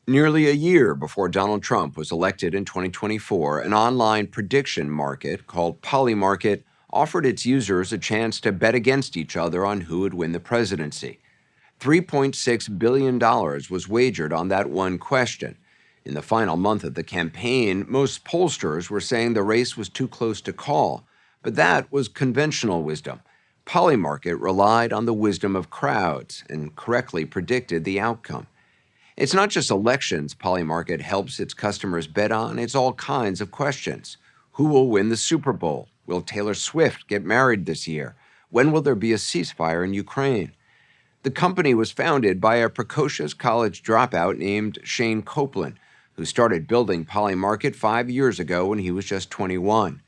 Nearly a year before Donald Trump was elected in 2024, an online prediction market called Polymarket offered its users a chance to bet against each other on who would win the presidency. $3.6 billion was wagered on that one question. In the final month of the campaign, most pollsters were saying the race was too close to call, but that was conventional wisdom. Polymarket relied on the wisdom of crowds and correctly predicted the outcome. It's not just elections Polymarket helps its customers bet on, it's all kinds of questions. Who will win the Super Bowl? Will Taylor Swift get married this year? When will there be a ceasefire in Ukraine? The company was founded by a precocious college dropout named Shayne Coplan, who started building Polymarket 5 years ago when he was just 21.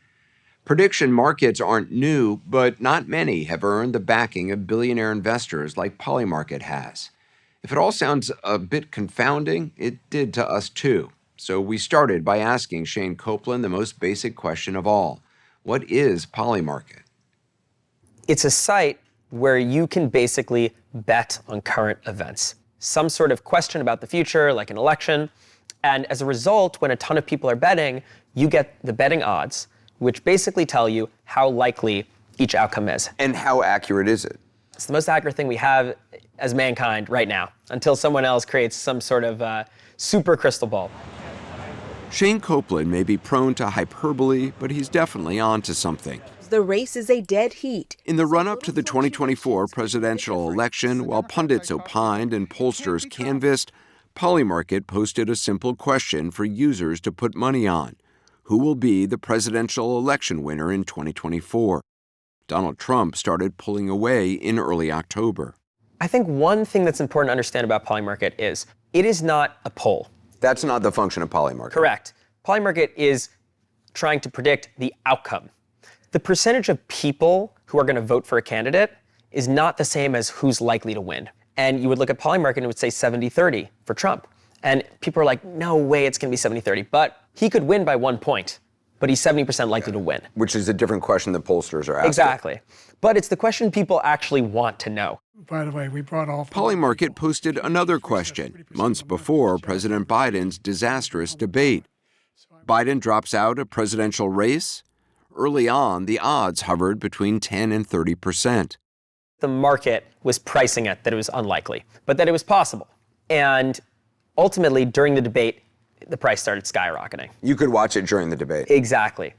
Prediction markets aren't new, but not many have earned the backing of billionaire investors like Polymarket has. If it all sounds a bit confounding, it did to us too. So we started by asking Shayne Coplan the most basic question of all. What is Polymarket? It's a site where you can basically bet on current events. Some sort of question about the future, like an election. And as a result, when a ton of people are betting, you get the betting odds, which basically tell you how likely each outcome is. And how accurate is it? It's the most accurate thing we have as mankind right now, until someone else creates some sort of super crystal ball. Shayne Coplan may be prone to hyperbole, but he's definitely onto something. The race is a dead heat. In the run-up to the 2024 presidential election, while pundits opined and pollsters canvassed, Polymarket posted a simple question for users to put money on. Who will be the presidential election winner in 2024? Donald Trump started pulling away in early October. I think one thing that's important to understand about Polymarket is it is not a poll. That's not the function of Polymarket. Correct. Polymarket is trying to predict the outcome. The percentage of people who are going to vote for a candidate is not the same as who's likely to win. And you would look at Polymarket and it would say 70-30 for Trump. And people are like, no way it's going to be 70-30. But he could win by 1 point. But he's 70% likely to win. Which is a different question that pollsters are asking. Exactly. But it's the question people actually want to know. By the way, we brought off... Polymarket posted another question months before President Biden's disastrous debate. Biden drops out a presidential race? Early on, the odds hovered between 10 and 30%. The market was pricing it that it was unlikely, but that it was possible. And ultimately, during the debate, the price started skyrocketing. You could watch it during the debate. Exactly.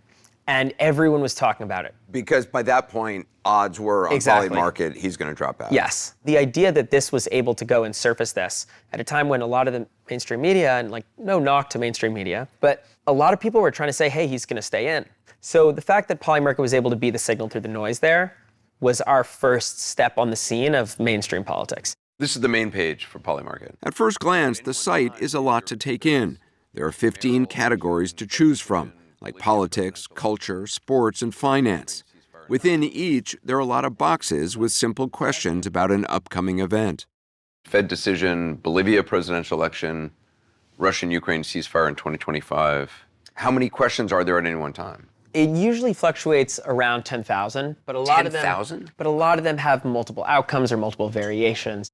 And everyone was talking about it. Because by that point, odds were on Polymarket, he's going to drop out. Yes. The idea that this was able to go and surface this at a time when a lot of the mainstream media, and no knock to mainstream media, but a lot of people were trying to say, hey, he's going to stay in. So the fact that Polymarket was able to be the signal through the noise there was our first step on the scene of mainstream politics. This is the main page for Polymarket. At first glance, the site is a lot to take in. There are 15 categories to choose from, like politics, culture, sports, and finance. Within each, there are a lot of boxes with simple questions about an upcoming event. Fed decision, Bolivia presidential election, Russian-Ukraine ceasefire in 2025. How many questions are there at any one time? It usually fluctuates around 10,000, but a lot 10,000? But a lot of them have multiple outcomes or multiple variations.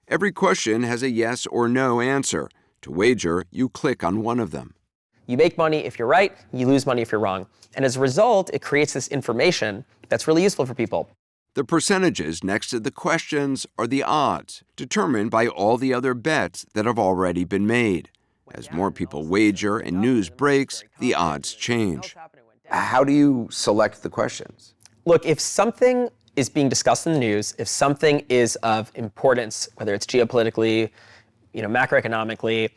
Every question has a yes or no answer. To wager, you click on one of them. You make money if you're right, you lose money if you're wrong. And as a result, it creates this information that's really useful for people. The percentages next to the questions are the odds, determined by all the other bets that have already been made. As more people wager and news breaks, the odds change. How do you select the questions? Look, if something is being discussed in the news, if something is of importance, whether it's geopolitically, macroeconomically,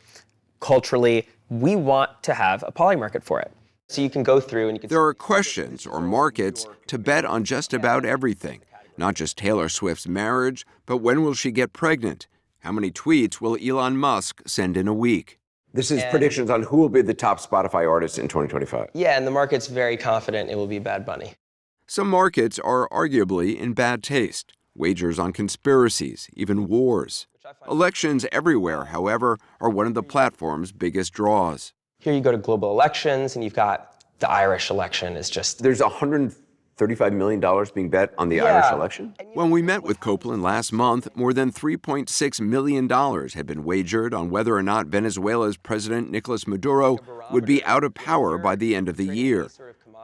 culturally, we want to have a Polymarket for it. So you can go through and you can... There are questions or markets to bet on just about everything. Not just Taylor Swift's marriage, but when will she get pregnant? How many tweets will Elon Musk send in a week? This is predictions on who will be the top Spotify artist in 2025. Yeah, and the market's very confident it will be Bad Bunny. Some markets are arguably in bad taste. Wagers on conspiracies, even wars. Elections everywhere, however, are one of the platform's biggest draws. Here you go to global elections, and you've got the Irish election is just... There's 100 $35 million being bet on the Irish election? When we met with Coplan last month, more than $3.6 million had been wagered on whether or not Venezuela's President Nicolas Maduro would be out of power by the end of the year.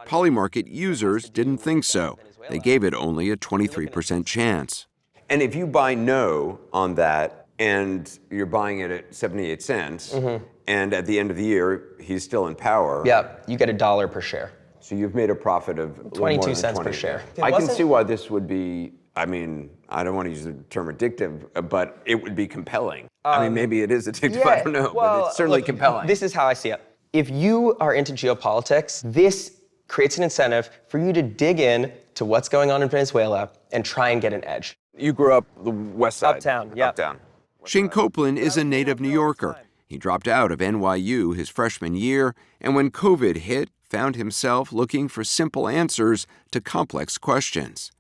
Polymarket users didn't think so. They gave it only a 23% chance. And if you buy no on that, and you're buying it at 78 cents, and at the end of the year, he's still in power. Yeah, you get $1 per share. So you've made a profit of 22 cents per share. I can see why this would be, I mean, I don't want to use the term addictive, but it would be compelling. I mean, maybe it is addictive, I don't know, but it's certainly compelling. This is how I see it. If you are into geopolitics, this creates an incentive for you to dig in to what's going on in Venezuela and try and get an edge. You grew up the west side. Uptown, yeah. Uptown. Shayne Coplan is a native New Yorker. He dropped out of NYU his freshman year, and when COVID hit, found himself looking for simple answers to complex questions.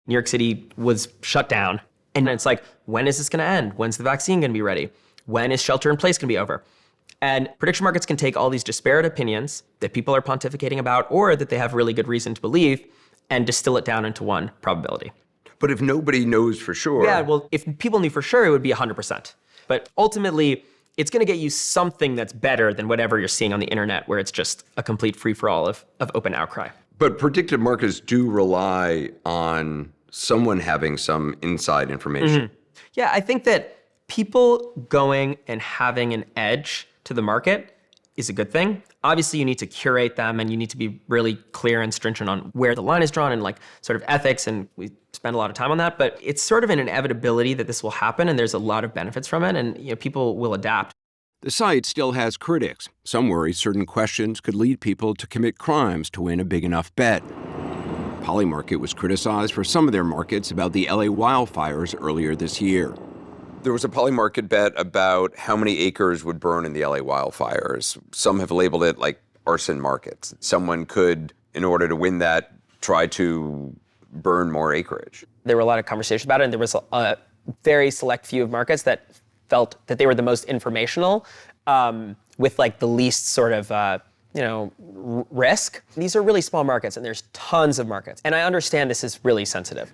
New York City was shut down, and it's like, when is this going to end? When's the vaccine going to be ready? When is shelter in place going to be over? And prediction markets can take all these disparate opinions that people are pontificating about or that they have really good reason to believe and distill it down into one probability. But if nobody knows for sure... Yeah, well, if people knew for sure, it would be 100%. But ultimately, it's going to get you something that's better than whatever you're seeing on the internet, where it's just a complete free-for-all of open outcry. But predictive markets do rely on someone having some inside information. Yeah, I think that people going and having an edge to the market is a good thing. Obviously, you need to curate them and you need to be really clear and stringent on where the line is drawn and like sort of ethics, and we spend a lot of time on that, but it's sort of an inevitability that this will happen and there's a lot of benefits from it, and people will adapt. The site still has critics. Some worry certain questions could lead people to commit crimes to win a big enough bet. Polymarket was criticized for some of their markets about the LA wildfires earlier this year. There was a Polymarket bet about how many acres would burn in the LA wildfires. Some have labeled it like arson markets. Someone could, in order to win that, try to burn more acreage. There were a lot of conversations about it, and there was a very select few of markets that felt that they were the most informational, with like the least sort of risk. These are really small markets, and there's tons of markets. And I understand this is really sensitive.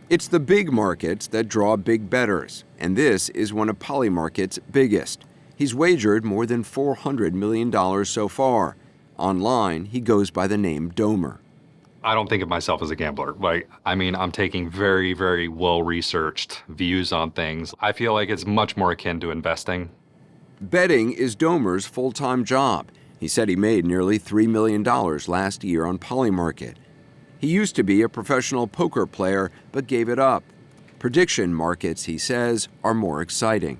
It's the big markets that draw big bettors, and this is one of Polymarket's biggest. He's wagered more than $400 million so far. Online, he goes by the name Domer. I don't think of myself as a gambler. I'm taking very, very well-researched views on things. I feel like it's much more akin to investing. Betting is Domer's full-time job. He said he made nearly $3 million last year on Polymarket. He used to be a professional poker player, but gave it up. Prediction markets, he says, are more exciting.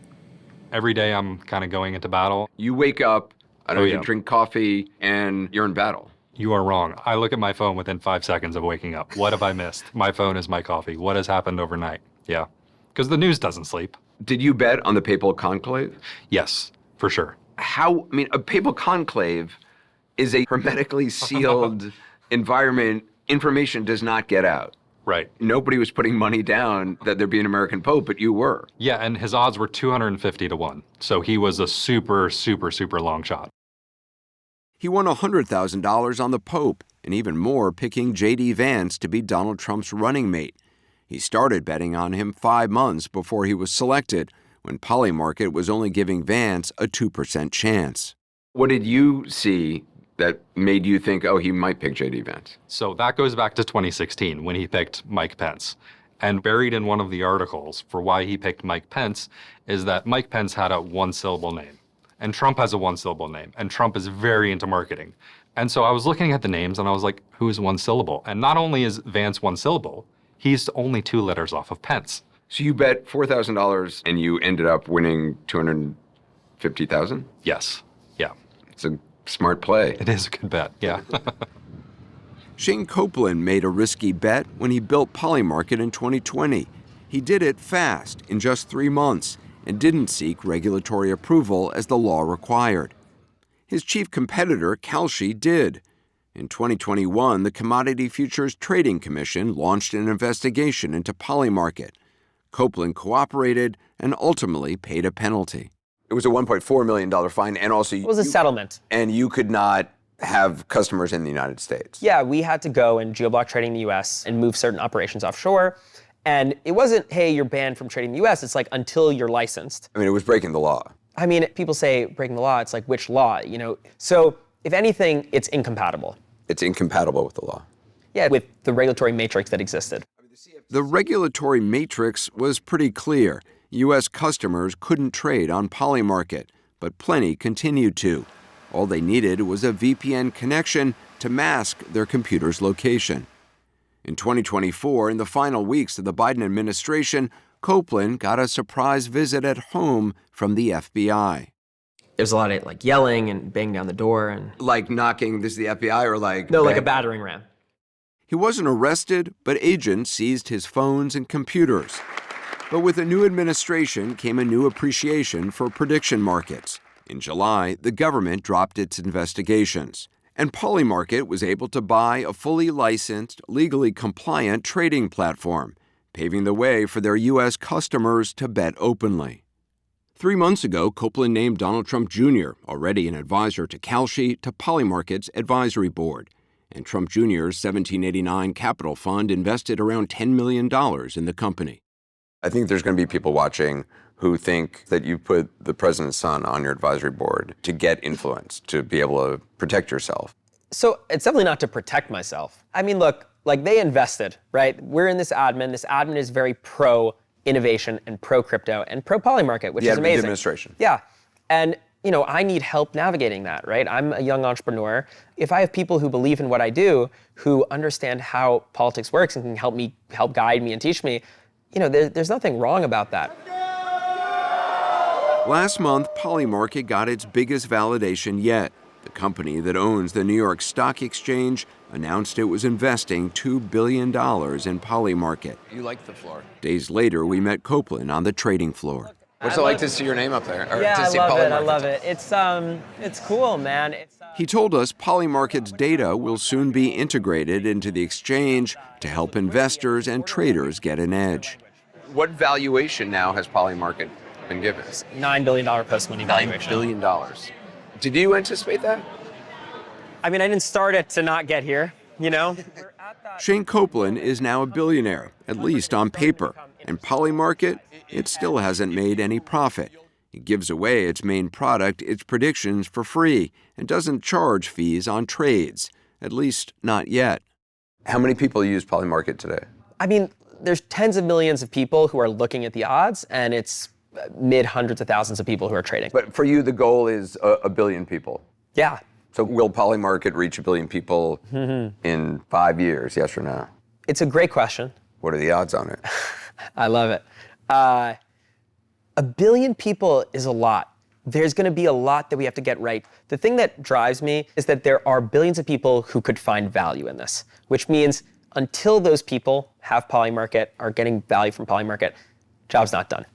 Every day I'm kind of going into battle. You wake up, you drink coffee, and you're in battle. You are wrong. I look at my phone within 5 seconds of waking up. What have I missed? My phone is my coffee. What has happened overnight? Yeah, because the news doesn't sleep. Did you bet on the papal conclave? Yes, for sure. A papal conclave is a hermetically sealed environment. Information does not get out. Right. Nobody was putting money down that there'd be an American Pope, but you were. Yeah, and his odds were 250 to 1. So he was a super, super, super long shot. He won $100,000 on the Pope, and even more picking J.D. Vance to be Donald Trump's running mate. He started betting on him 5 months before he was selected, when Polymarket was only giving Vance a 2% chance. What did you see that made you think, he might pick J.D. Vance? So that goes back to 2016 when he picked Mike Pence. And buried in one of the articles for why he picked Mike Pence is that Mike Pence had a one-syllable name. And Trump has a one-syllable name. And Trump is very into marketing. And so I was looking at the names and I was like, who is one syllable? And not only is Vance one syllable, he's only 2 letters off of Pence. So you bet $4,000 and you ended up winning $250,000? Yes. Yeah. It's a smart play. It is a good bet, yeah. Shayne Coplan made a risky bet when he built Polymarket in 2020. He did it fast, in just 3 months, and didn't seek regulatory approval as the law required. His chief competitor, Kalshi, did. In 2021, the Commodity Futures Trading Commission launched an investigation into Polymarket. Coplan cooperated and ultimately paid a penalty. It was a $1.4 million fine, and also... It was a settlement. And you could not have customers in the United States. Yeah, we had to go and geoblock trading in the US and move certain operations offshore. And it wasn't, hey, you're banned from trading in the US. It's like until you're licensed. I mean, it was breaking the law. I mean, people say breaking the law. It's like, which law, you know? So if anything, it's incompatible. It's incompatible with the law. Yeah, with the regulatory matrix that existed. The regulatory matrix was pretty clear. U.S. customers couldn't trade on Polymarket, but plenty continued to. All they needed was a VPN connection to mask their computer's location. In 2024, in the final weeks of the Biden administration, Coplan got a surprise visit at home from the FBI. There's a lot of like yelling and banging down the door and... Like knocking, this is the FBI, or like... No, like a battering ram. He wasn't arrested, but agents seized his phones and computers. But with a new administration came a new appreciation for prediction markets. In July, the government dropped its investigations, and Polymarket was able to buy a fully licensed, legally compliant trading platform, paving the way for their U.S. customers to bet openly. 3 months ago, Coplan named Donald Trump Jr., already an advisor to Kalshi, to Polymarket's advisory board. And Trump Jr.'s 1789 Capital Fund invested around $10 million in the company. I think there's going to be people watching who think that you put the president's son on your advisory board to get influence, to be able to protect yourself. So it's definitely not to protect myself. I mean, look, like they invested, right? We're in this admin. This admin is very pro-innovation and pro-crypto and pro-Polymarket, which is amazing. The administration. Yeah. And you know, I need help navigating that, right? I'm a young entrepreneur. If I have people who believe in what I do, who understand how politics works and can help guide me and teach me, you know, there's nothing wrong about that. Last month, Polymarket got its biggest validation yet. The company that owns the New York Stock Exchange announced it was investing $2 billion in Polymarket. You like the floor. Days later, we met Coplan on the trading floor. What's it like to see your name up there? Yeah, I love it. It's cool, man. He told us Polymarket's data will soon be integrated into the exchange to help investors and traders get an edge. What valuation now has Polymarket been given? $9 billion post-money valuation. $9 billion. Did you anticipate that? I mean, I didn't start it to not get here, you know? Shayne Coplan is now a billionaire, at least on paper. And Polymarket, it still hasn't made any profit. It gives away its main product, its predictions, for free, and doesn't charge fees on trades, at least not yet. How many people use Polymarket today? I mean, there's tens of millions of people who are looking at the odds, and it's mid-hundreds of thousands of people who are trading. But for you, the goal is a billion people. Yeah. So will Polymarket reach a billion people in 5 years, yes or no? It's a great question. What are the odds on it? I love it. 1 billion people is a lot. There's going to be a lot that we have to get right. The thing that drives me is that there are billions of people who could find value in this, which means until those people have Polymarket, are getting value from Polymarket, job's not done.